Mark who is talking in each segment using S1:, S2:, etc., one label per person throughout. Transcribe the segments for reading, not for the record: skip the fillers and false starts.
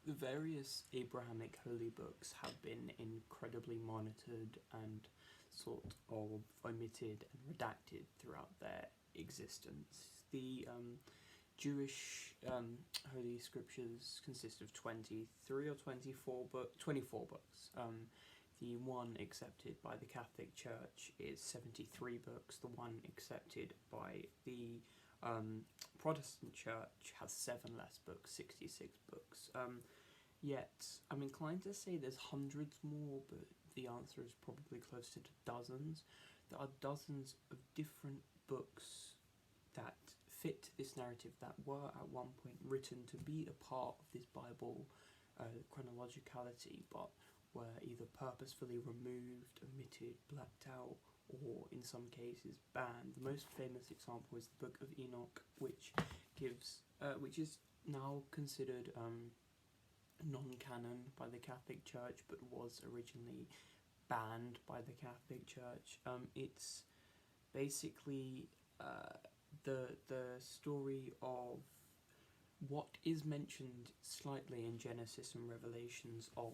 S1: The various Abrahamic holy books have been incredibly monitored and sort of omitted and redacted throughout their existence. The Jewish holy scriptures consist of 23 or 24 books. The one accepted by the Catholic Church is 73 books. The one accepted by the Protestant Church has 7 less books, 66 books. Yet, I'm inclined to say there's hundreds more, but the answer is probably closer to dozens. There are dozens of different books that fit this narrative that were at one point written to be a part of this Bible chronologicality, but were either purposefully removed, omitted, blacked out, or in some cases banned. The most famous example is the Book of Enoch, which is now considered non-canon by the Catholic Church, but was originally banned by the Catholic Church. It's basically the story of what is mentioned slightly in Genesis and Revelations of,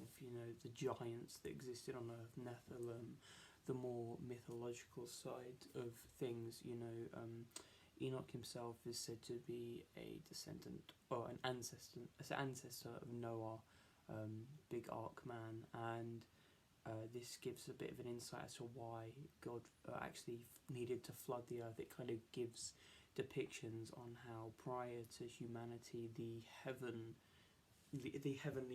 S1: the giants that existed on Earth, Nephilim, the more mythological side of things. Enoch himself is said to be a descendant or an ancestor of Noah, big ark man, and this gives a bit of an insight as to why God actually needed to flood the earth. It kind of gives depictions on how prior to humanity the heavenly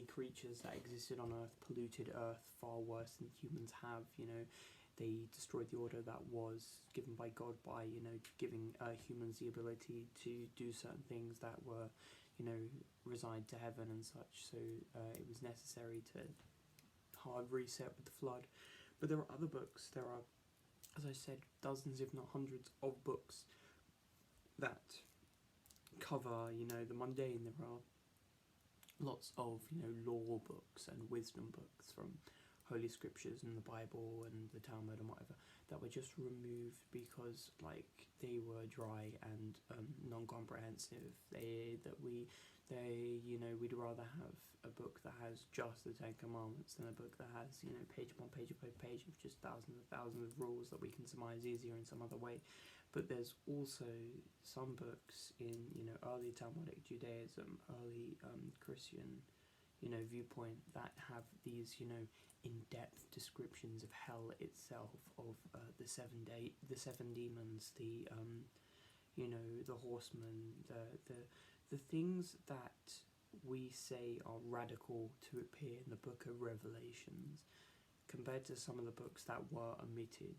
S1: creatures that existed on Earth polluted Earth far worse than humans have. They destroyed the order that was given by God by, giving humans the ability to do certain things that were, resigned to heaven and such. So it was necessary to hard reset with the flood. But there are other books. There are, as I said, dozens, if not hundreds, of books that cover, the mundane. There are lots of, law books and wisdom books from Holy Scriptures and the Bible and the Talmud and whatever that were just removed because they were dry and non-comprehensive. We'd rather have a book that has just the Ten Commandments than a book that has page upon page upon page of just thousands of rules that we can surmise easier in some other way. But there's also some books in early Talmudic Judaism, early Christian viewpoint that have these in-depth descriptions of hell itself, of the 7 demons, the the horsemen, the things that we say are radical to appear in the Book of Revelations, compared to some of the books that were omitted.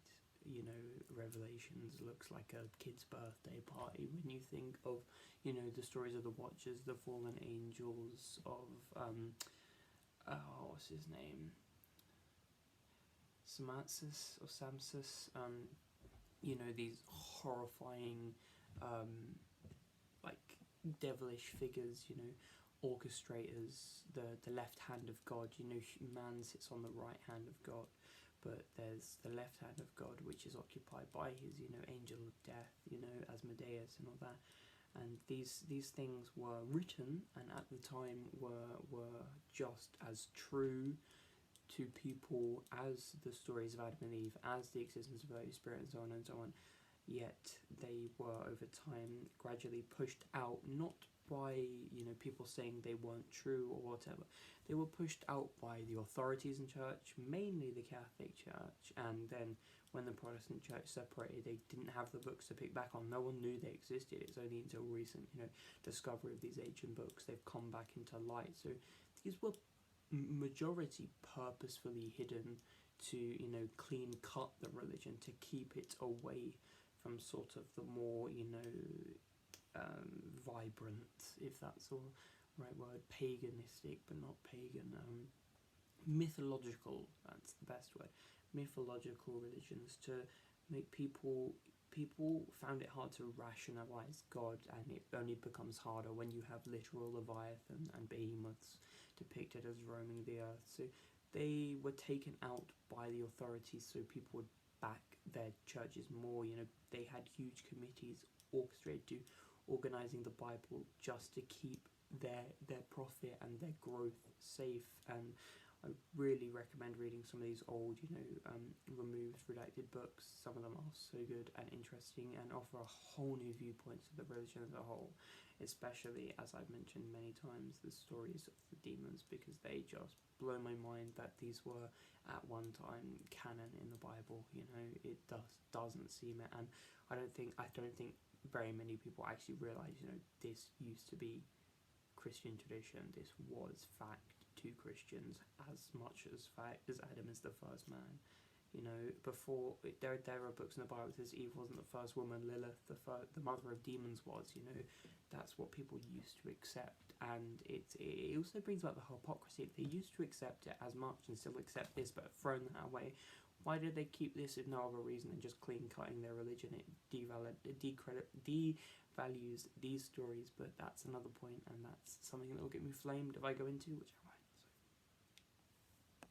S1: Revelations looks like a kid's birthday party when you think of the stories of the Watchers, the fallen angels, of what's his name, Samsus, these horrifying devilish figures, orchestrators, the left hand of God. Man sits on the right hand of God, but there's the left hand of God, which is occupied by his angel of death, Asmodeus and all that. And these things were written, and at the time were just as true to people as the stories of Adam and Eve, as the existence of the Holy Spirit, and so on and so on. Yet they were over time gradually pushed out, not by people saying they weren't true or whatever. They were pushed out by the authorities in church, mainly the Catholic Church, and then when the Protestant Church separated, they didn't have the books to pick back on. No one knew they existed. It's only until recent discovery of these ancient books they've come back into light. So these were majority purposefully hidden to clean cut the religion, to keep it away from sort of the more vibrant, if that's the right word, paganistic but not pagan, mythological, that's the best word, mythological religions, to make people found it hard to rationalize God, and it only becomes harder when you have literal Leviathan and behemoths depicted as roaming the earth. So they were taken out by the authorities so people would back their churches more. They had huge committees orchestrated to organising the Bible just to keep their profit and their growth safe. And I really recommend reading some of these old, removed, redacted books. Some of them are so good and interesting and offer a whole new viewpoint of the religion as a whole, especially, as I've mentioned many times, the stories of the demons, because they just blow my mind that these were at one time canon in the Bible. It doesn't seem it, and I don't think very many people actually realise, this used to be Christian tradition. This was fact to Christians as much as fact as Adam is the first man. Before there are books in the Bible that says Eve wasn't the first woman, Lilith, the mother of demons was. That's what people used to accept, and it also brings about the hypocrisy. If they used to accept it as much and still accept this, but have thrown that away, why did they keep this if no other reason than just clean cutting their religion? It devalues these stories, but that's another point, and that's something that will get me flamed if I go into, which I